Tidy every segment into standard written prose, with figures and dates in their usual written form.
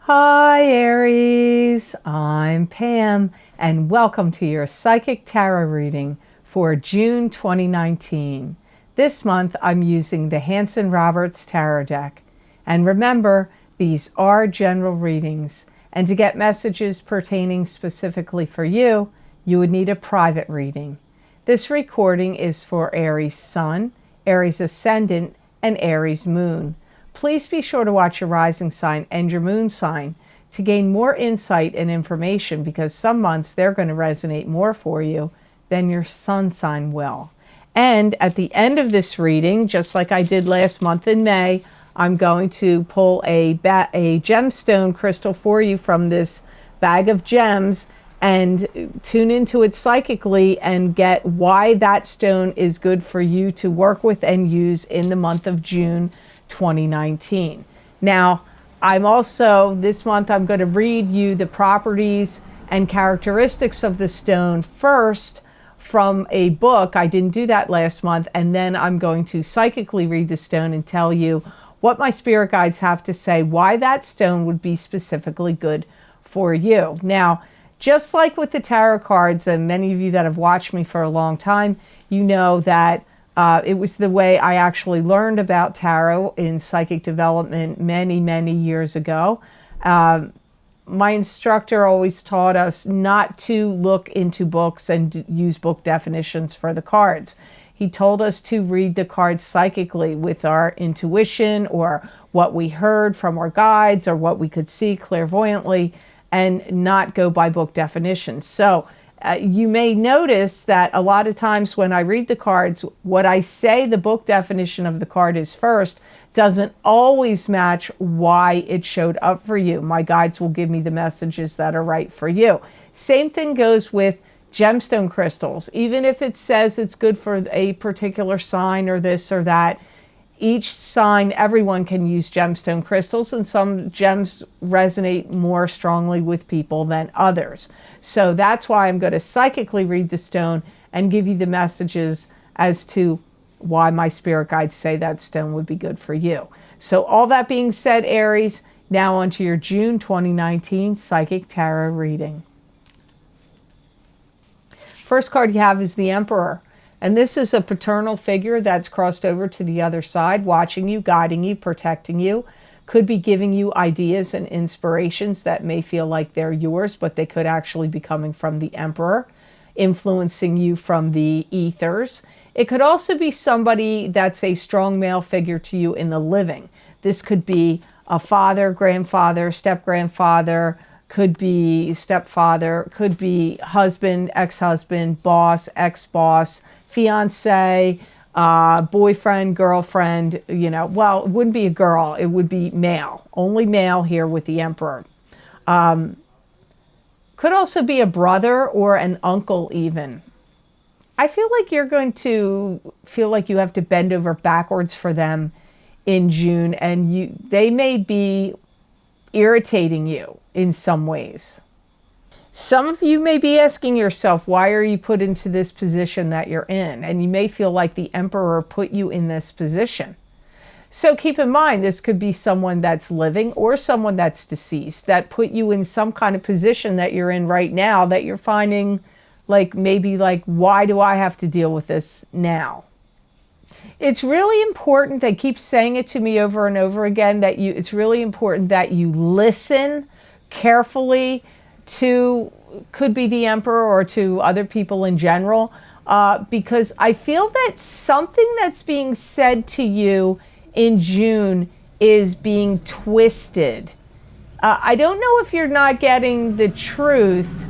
Hi Aries, I'm Pam and welcome to your Psychic Tarot reading for June 2019. This month I'm using the Hanson-Roberts Tarot deck. And remember, these are general readings, and to get messages pertaining specifically for you, you would need a private reading. This recording is for Aries Sun, Aries Ascendant, and Aries Moon. Please be sure to watch your rising sign and your moon sign to gain more insight and information, because some months they're going to resonate more for you than your sun sign will. And at the end of this reading, just like I did last month in May, I'm going to pull a gemstone crystal for you from this bag of gems and tune into it psychically and get why that stone is good for you to work with and use in the month of June 2019. Now, this month I'm going to read you the properties and characteristics of the stone first from a book. I didn't do that last month. And then I'm going to psychically read the stone and tell you what my spirit guides have to say, why that stone would be specifically good for you. Now, just like with the tarot cards, and many of you that have watched me for a long time, you know that it was the way I actually learned about tarot in psychic development many, many years ago. My instructor always taught us not to look into books and use book definitions for the cards. He told us to read the cards psychically with our intuition, or what we heard from our guides, or what we could see clairvoyantly, and not go by book definitions. So you may notice that a lot of times when I read the cards, what I say the book definition of the card is first doesn't always match why it showed up for you. My guides will give me the messages that are right for you. Same thing goes with gemstone crystals. Even if it says it's good for a particular sign or this or that, each sign, everyone can use gemstone crystals, and some gems resonate more strongly with people than others. So that's why I'm going to psychically read the stone and give you the messages as to why my spirit guides say that stone would be good for you. So all that being said, Aries, now onto your June 2019 Psychic Tarot reading. First card you have is the Emperor. And this is a paternal figure that's crossed over to the other side, watching you, guiding you, protecting you. Could be giving you ideas and inspirations that may feel like they're yours, but they could actually be coming from the Emperor, influencing you from the ethers. It could also be somebody that's a strong male figure to you in the living. This could be a father, grandfather, step-grandfather, could be stepfather, could be husband, ex-husband, boss, ex-boss, fiance, boyfriend, girlfriend, well, it wouldn't be a girl, it would be male. Only male here with the Emperor. Could also be a brother or an uncle even. I feel like you're going to feel like you have to bend over backwards for them in June, and they may be irritating you in some ways. Some of you may be asking yourself, why are you put into this position that you're in? And you may feel like the Emperor put you in this position. So keep in mind, this could be someone that's living or someone that's deceased that put you in some kind of position that you're in right now that you're finding maybe why do I have to deal with this now? It's really important, they keep saying it to me over and over again, that it's really important that you listen carefully to, could be the Emperor or to other people in general, because I feel that something that's being said to you in June is being twisted. I don't know if you're not getting the truth,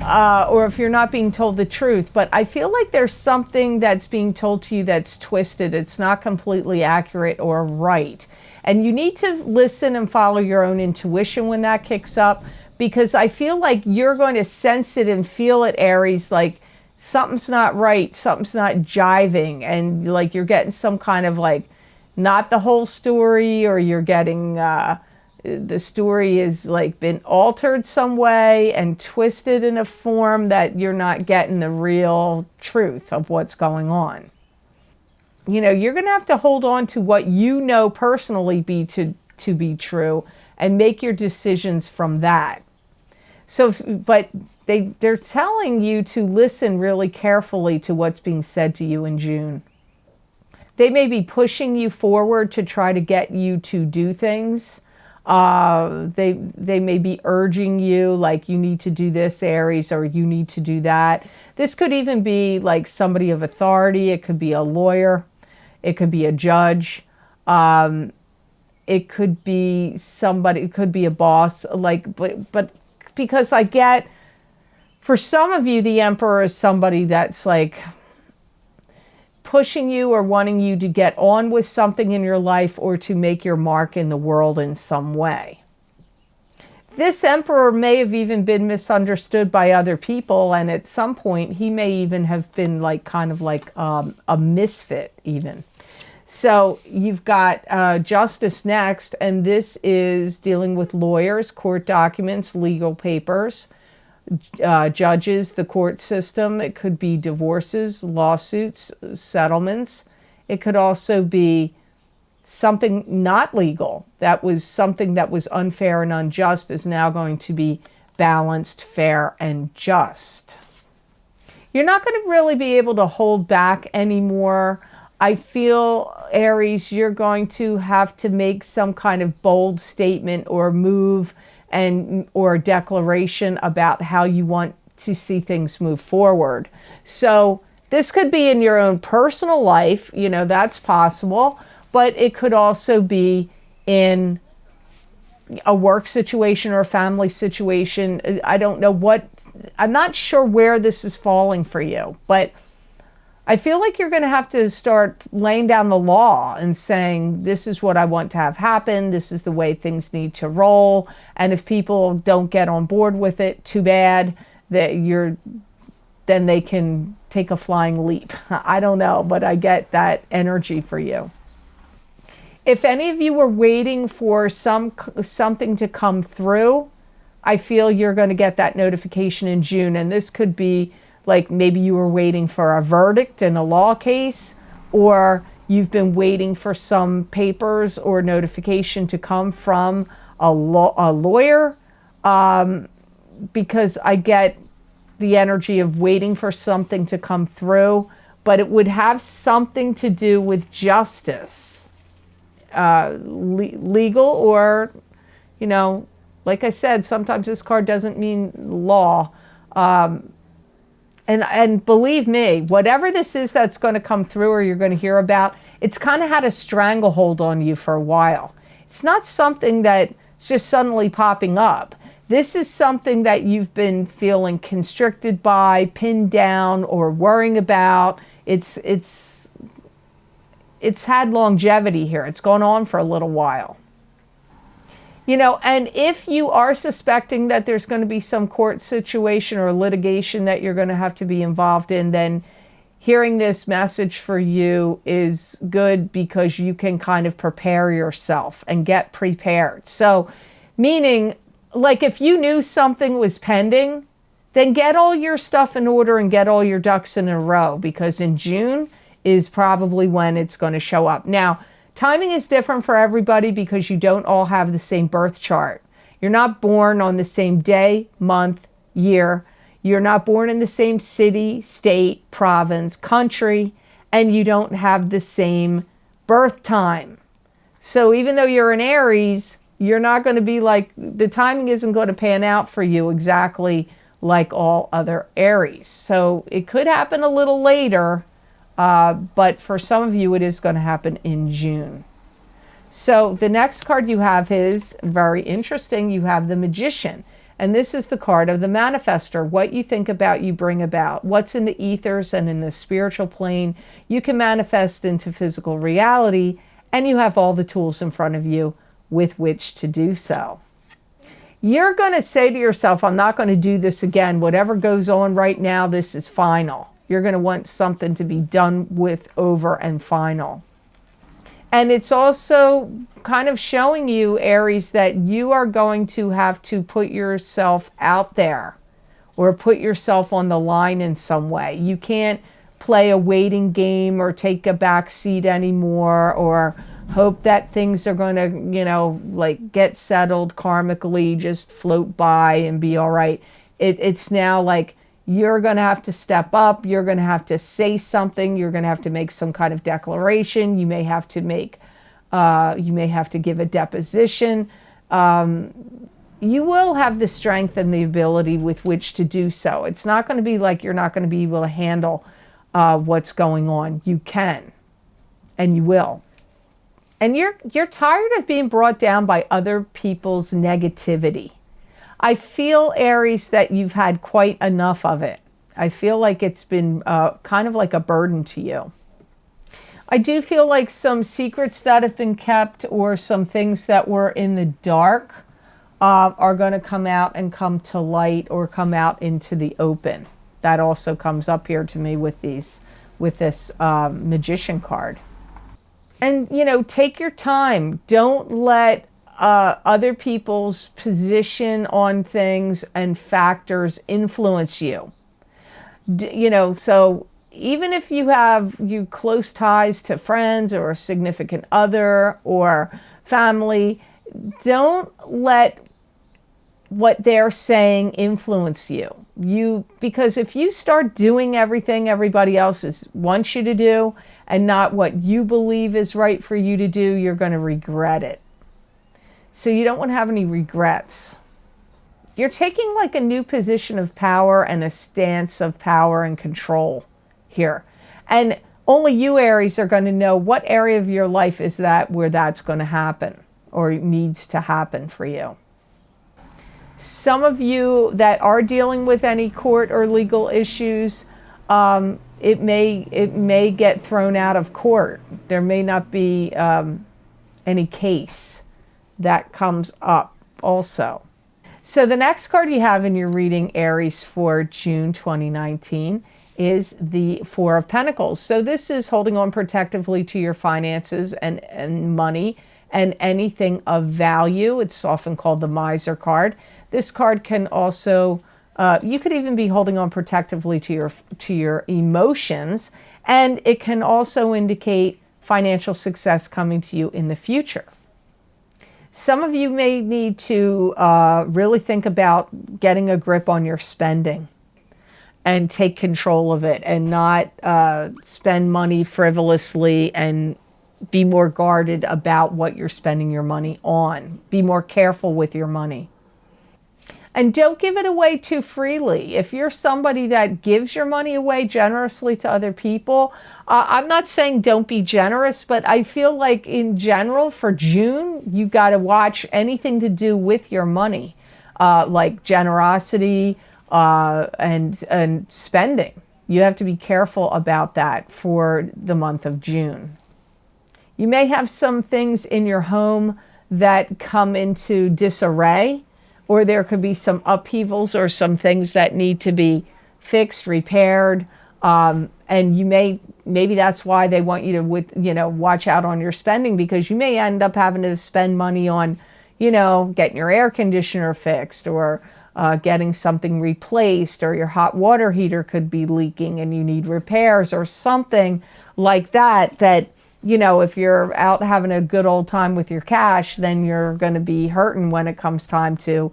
or if you're not being told the truth, but I feel like there's something that's being told to you that's twisted. It's not completely accurate or right. And you need to listen and follow your own intuition when that kicks up, because I feel like you're going to sense it and feel it, Aries, like something's not right, something's not jiving, and like you're getting some kind of not the whole story, or you're getting the story is been altered some way and twisted in a form that you're not getting the real truth of what's going on. You're going to have to hold on to what you know personally to be true, and make your decisions from that. So, but they're telling you to listen really carefully to what's being said to you in June. They may be pushing you forward to try to get you to do things. They may be urging you, like, you need to do this, Aries, or you need to do that. This could even be like somebody of authority. It could be a lawyer. It could be a judge. It could be somebody, it could be a boss. Like, but because I get, for some of you, the Emperor is somebody that's like pushing you or wanting you to get on with something in your life or to make your mark in the world in some way. This Emperor may have even been misunderstood by other people, and at some point he may even have been like kind of like a misfit even. So you've got Justice next, and this is dealing with lawyers, court documents, legal papers, judges, the court system. It could be divorces, lawsuits, settlements. It could also be something not legal. That was something that was unfair and unjust is now going to be balanced, fair, and just. You're not going to really be able to hold back anymore. I feel, Aries, you're going to have to make some kind of bold statement or move or declaration about how you want to see things move forward. So this could be in your own personal life, you know, that's possible, but it could also be in a work situation or a family situation. I don't know what, I'm not sure where this is falling for you, but I feel like you're going to have to start laying down the law and saying, this is what I want to have happen. This is the way things need to roll. And if people don't get on board with it, too bad. Then they can take a flying leap. I don't know, but I get that energy for you. If any of you were waiting for something to come through, I feel you're going to get that notification in June. And this could be like maybe you were waiting for a verdict in a law case, or you've been waiting for some papers or notification to come from a lawyer, because I get the energy of waiting for something to come through, but it would have something to do with justice, legal, or, you know, like I said, sometimes this card doesn't mean law. And believe me, whatever this is that's going to come through or you're going to hear about, it's kind of had a stranglehold on you for a while. It's not something that's just suddenly popping up. This is something that you've been feeling constricted by, pinned down, or worrying about. It's had longevity here. It's gone on for a little while. You know, and if you are suspecting that there's going to be some court situation or litigation that you're going to have to be involved in, then hearing this message for you is good, because you can kind of prepare yourself and get prepared. So, meaning, like if you knew something was pending, then get all your stuff in order and get all your ducks in a row, because in June is probably when it's going to show up. Now, timing is different for everybody because you don't all have the same birth chart. You're not born on the same day, month, year. You're not born in the same city, state, province, country, and you don't have the same birth time. So even though you're an Aries, you're not going to be like, the timing isn't going to pan out for you exactly like all other Aries. So it could happen a little later, but for some of you, it is going to happen in June. So the next card you have is very interesting. You have the Magician. And this is the card of the manifester. What you think about, you bring about. What's in the ethers and in the spiritual plane, you can manifest into physical reality, and you have all the tools in front of you with which to do so. You're going to say to yourself, I'm not going to do this again. Whatever goes on right now, this is final. You're going to want something to be done with, over, and final. And it's also kind of showing you, Aries, that you are going to have to put yourself out there or put yourself on the line in some way. You can't play a waiting game or take a back seat anymore, or hope that things are going to, like get settled karmically, just float by and be all right. It's now like you're going to have to step up. You're going to have to say something. You're going to have to make some kind of declaration. You may have to give a deposition. You will have the strength and the ability with which to do so. It's not going to be like you're not going to be able to handle what's going on. You can, and you will. And you're tired of being brought down by other people's negativity. I feel, Aries, that you've had quite enough of it. I feel like it's been kind of like a burden to you. I do feel like some secrets that have been kept or some things that were in the dark are going to come out and come to light or come out into the open. That also comes up here to me with this Magician card. And, take your time. Don't let other people's position on things and factors influence you. So even if you have close ties to friends or a significant other or family, don't let what they're saying influence you. Because if you start doing everything everybody else wants you to do and not what you believe is right for you to do, you're going to regret it. So you don't want to have any regrets. You're taking like a new position of power and a stance of power and control here. And only you, Aries, are going to know what area of your life is that where that's going to happen or needs to happen for you. Some of you that are dealing with any court or legal issues, it may get thrown out of court. There may not be any case that comes up also. So the next card you have in your reading, Aries, for June 2019 is the Four of Pentacles. So this is holding on protectively to your finances and money and anything of value. It's often called the Miser card. This card can also, you could even be holding on protectively to your emotions, and it can also indicate financial success coming to you in the future. Some of you may need to really think about getting a grip on your spending and take control of it and not spend money frivolously and be more guarded about what you're spending your money on. Be more careful with your money. And don't give it away too freely. If you're somebody that gives your money away generously to other people, I'm not saying don't be generous, but I feel like in general for June, you got to watch anything to do with your money, like generosity and spending. You have to be careful about that for the month of June. You may have some things in your home that come into disarray, or there could be some upheavals or some things that need to be fixed, repaired, and maybe that's why they want you to watch out on your spending, because you may end up having to spend money on getting your air conditioner fixed or getting something replaced, or your hot water heater could be leaking and you need repairs or something like that if you're out having a good old time with your cash, then you're going to be hurting when it comes time to,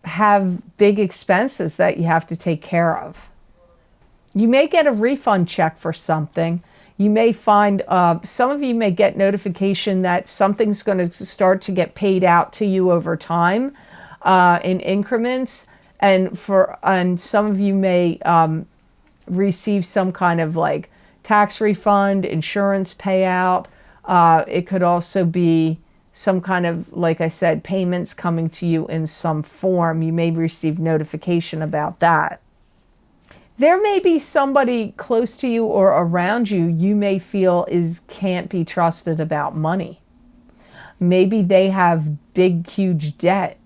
have big expenses that you have to take care of. You may get a refund check for something. You may find, some of you may get notification that something's going to start to get paid out to you over time in increments. And some of you may receive some kind of like tax refund, insurance payout. It could also be some kind of, like I said, payments coming to you in some form. You may receive notification about that. There may be somebody close to you or around you may feel can't be trusted about money. Maybe they have big, huge debt,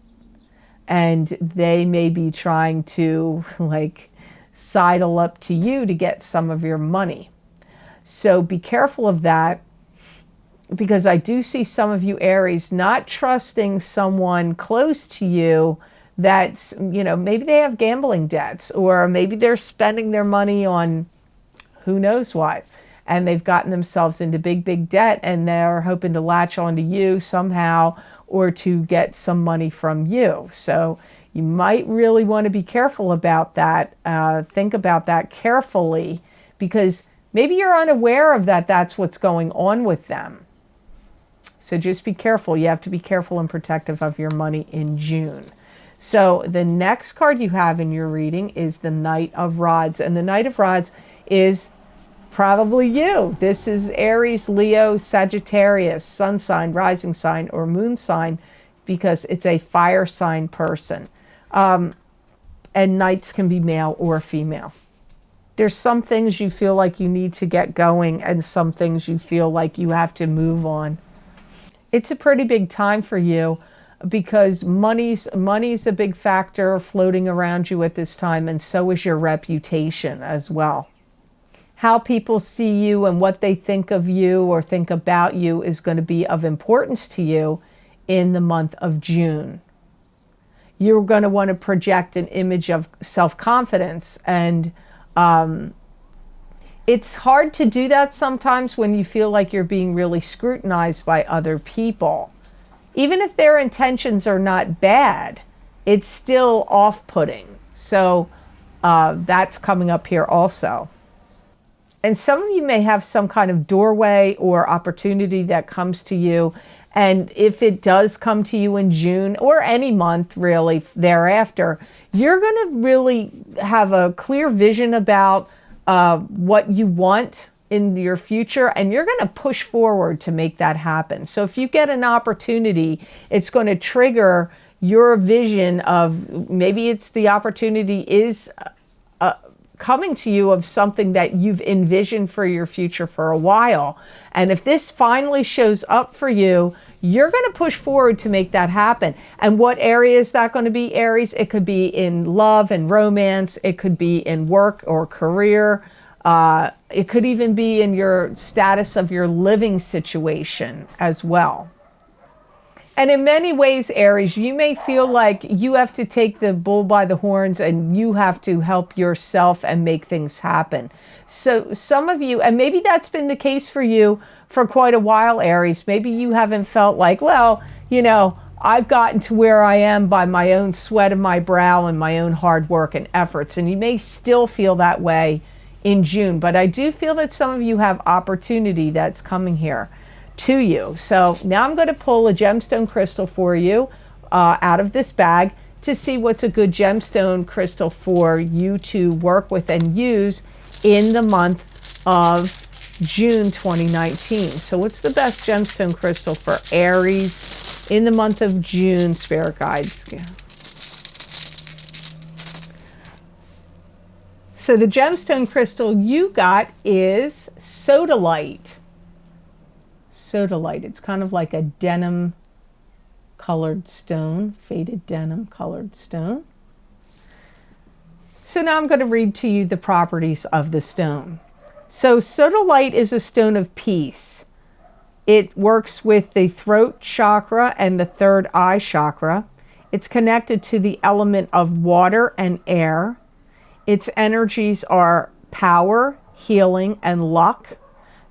and they may be trying to sidle up to you to get some of your money. So be careful of that, because I do see some of you, Aries, not trusting someone close to you that's, maybe they have gambling debts, or maybe they're spending their money on who knows what. and they've gotten themselves into big debt, and they're hoping to latch onto you somehow or to get some money from you. So you might really want to be careful about that. Think about that carefully, because maybe you're unaware of that. That's what's going on with them. So just be careful. You have to be careful and protective of your money in June. So the next card you have in your reading is the Knight of Rods. And the Knight of Rods is probably you. This is Aries, Leo, Sagittarius, sun sign, rising sign, or moon sign, because it's a fire sign person. And knights can be male or female. There's some things you feel like you need to get going, and some things you feel like you have to move on. It's a pretty big time for you, because money's a big factor floating around you at this time, and so is your reputation as well. How people see you and what they think of you or think about you is going to be of importance to you in the month of June. You're going to want to project an image of self-confidence, and it's hard to do that sometimes when you feel like you're being really scrutinized by other people. Even if their intentions are not bad, it's still off-putting. So that's coming up here also. And some of you may have some kind of doorway or opportunity that comes to you. And if it does come to you in June or any month really thereafter, you're going to really have a clear vision about what you want in your future, and you're going to push forward to make that happen. So if you get an opportunity, it's going to trigger your vision of, maybe it's the opportunity is coming to you of something that you've envisioned for your future for a while. And if this finally shows up for you, you're going to push forward to make that happen. And what area is that going to be, Aries? It could be in love and romance. It could be in work or career. It could even be in your status of your living situation as well. And in many ways, Aries, you may feel like you have to take the bull by the horns and you have to help yourself and make things happen. So some of you, and maybe that's been the case for you for quite a while, Aries, maybe you haven't felt like, well, you know, I've gotten to where I am by my own sweat of my brow and my own hard work and efforts. And you may still feel that way in June, but I do feel that some of you have opportunity that's coming here to you. So now I'm going to pull a gemstone crystal for you out of this bag to see what's a good gemstone crystal for you to work with and use in the month of June 2019. So what's the best gemstone crystal for Aries in the month of June, Spirit Guides? So the gemstone crystal you got is sodalite. Sodalite. It's kind of like a denim colored stone, faded denim colored stone. So now I'm going to read to you the properties of the stone. So sodalite is a stone of peace. It works with the throat chakra and the third eye chakra. It's connected to the element of water and air. Its energies are power, healing, and luck.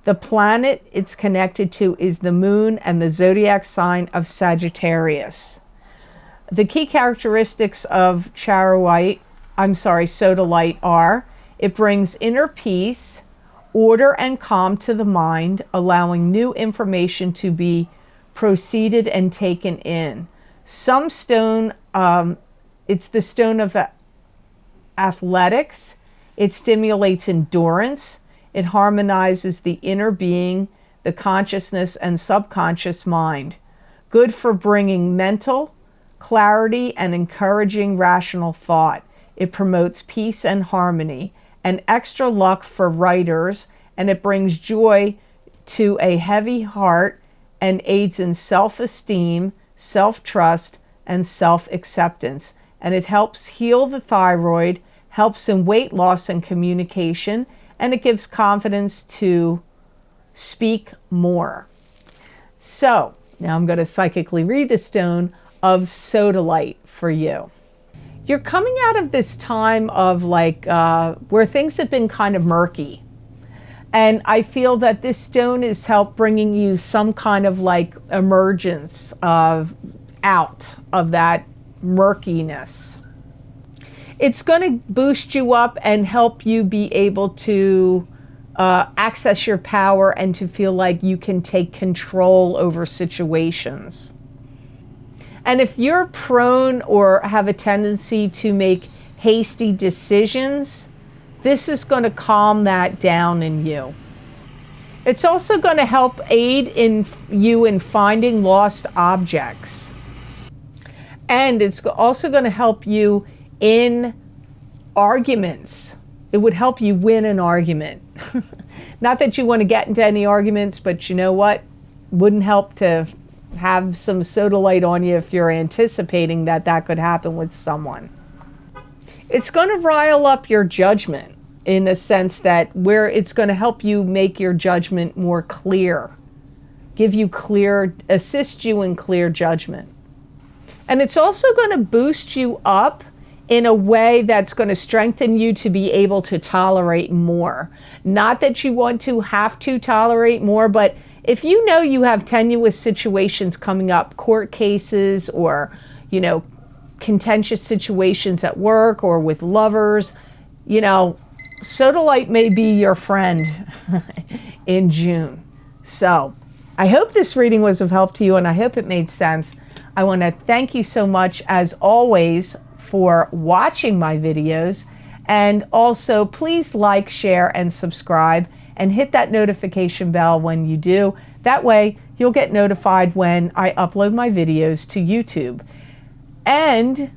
The planet it's connected to is the moon and the zodiac sign of Sagittarius. The key characteristics of sodalite are: it brings inner peace, order and calm to the mind, allowing new information to be proceeded and taken in. Some stone, it's the stone of athletics. It stimulates endurance. It harmonizes the inner being, the consciousness and subconscious mind. Good for bringing mental clarity and encouraging rational thought. It promotes peace and harmony. And extra luck for writers, and it brings joy to a heavy heart and aids in self-esteem, self-trust, and self-acceptance. And it helps heal the thyroid, helps in weight loss and communication, and it gives confidence to speak more. So now I'm going to psychically read the stone of sodalite for you. You're coming out of this time of like where things have been kind of murky. And I feel that this stone is help bringing you some kind of like emergence of out of that murkiness. It's going to boost you up and help you be able to access your power and to feel like you can take control over situations. And if you're prone or have a tendency to make hasty decisions, this is going to calm that down in you. It's also going to help aid in you in finding lost objects. And it's also going to help you in arguments. It would help you win an argument. Not that you want to get into any arguments, but you know what? Wouldn't help to have some sodalite on you if you're anticipating that that could happen with someone. It's going to rile up your judgment in a sense that where it's going to help you make your judgment more clear, assist you in clear judgment. And it's also going to boost you up in a way that's going to strengthen you to be able to tolerate more. Not that you want to have to tolerate more, but if you know you have tenuous situations coming up, court cases or, you know, contentious situations at work or with lovers, you know, sodalite may be your friend in June. So I hope this reading was of help to you, and I hope it made sense. I want to thank you so much, as always, for watching my videos. And also, please like, share, and subscribe, and hit that notification bell when you do. That way, you'll get notified when I upload my videos to YouTube. And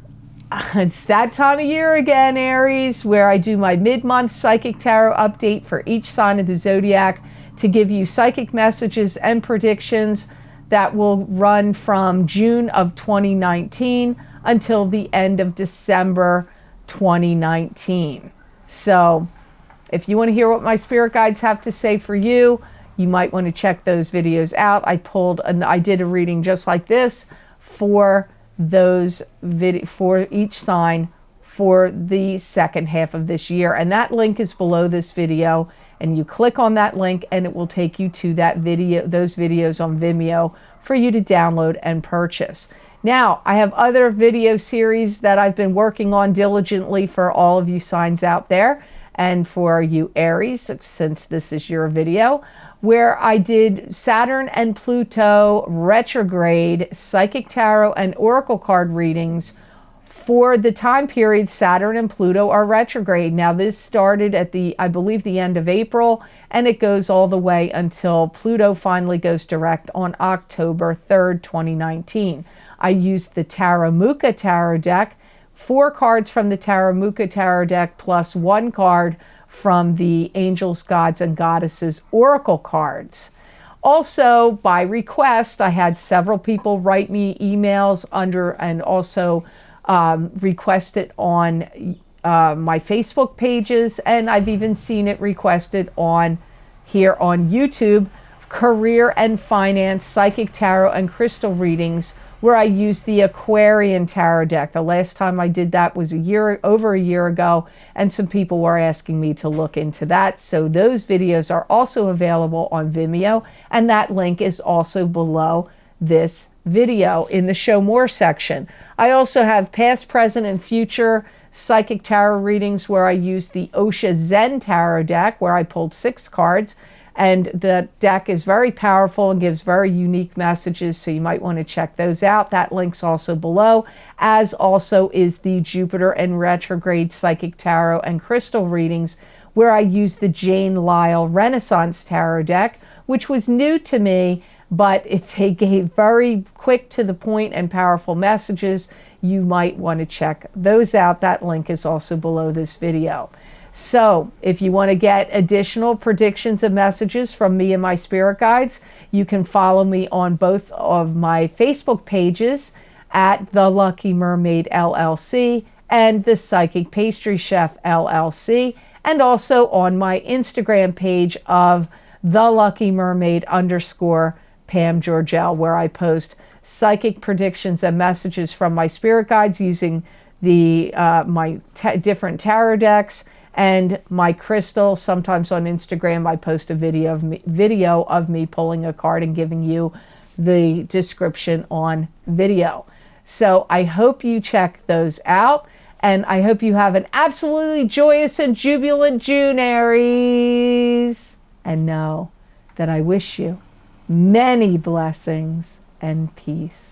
it's that time of year again, Aries, where I do my mid-month Psychic Tarot update for each sign of the zodiac to give you psychic messages and predictions that will run from June of 2019 until the end of December 2019. So if you want to hear what my spirit guides have to say for you, you might want to check those videos out. I did a reading just like this for for each sign for the second half of this year, and that link is below this video, and you click on that link and it will take you to that video, those videos on Vimeo for you to download and purchase. Now, I have other video series that I've been working on diligently for all of you signs out there, and for you Aries, since this is your video, where I did Saturn and Pluto retrograde psychic tarot and oracle card readings for the time period Saturn and Pluto are retrograde. Now, this started at I believe the end of April, and it goes all the way until Pluto finally goes direct on October 3rd, 2019. I used the Taramuka Tarot deck, 4 cards from the Taramuka Tarot deck, plus 1 card from the Angels, Gods, and Goddesses Oracle cards. Also, by request, I had several people write me emails and also request it on my Facebook pages, and I've even seen it requested here on YouTube, career and finance, psychic tarot, and crystal readings, where I used the Aquarian Tarot deck. The last time I did that was over a year ago, and some people were asking me to look into that. So those videos are also available on Vimeo, and that link is also below this video in the Show More section. I also have past, present, and future psychic tarot readings where I used the Osha Zen Tarot deck, where I pulled 6 cards. And the deck is very powerful and gives very unique messages, so you might want to check those out. That link's also below, as also is the Jupiter and retrograde psychic tarot and crystal readings, where I used the Jane Lyle Renaissance Tarot deck, which was new to me, but if they gave very quick to the point and powerful messages, you might want to check those out. That link is also below this video. So if you want to get additional predictions and messages from me and my spirit guides, you can follow me on both of my Facebook pages at The Lucky Mermaid LLC and The Psychic Pastry Chef LLC, and also on my Instagram page of The Lucky Mermaid _ Pam Georgel, where I post psychic predictions and messages from my spirit guides using the different tarot decks, And my crystal, sometimes on Instagram, I post a video of me pulling a card and giving you the description on video. So I hope you check those out. And I hope you have an absolutely joyous and jubilant June, Aries. And know that I wish you many blessings and peace.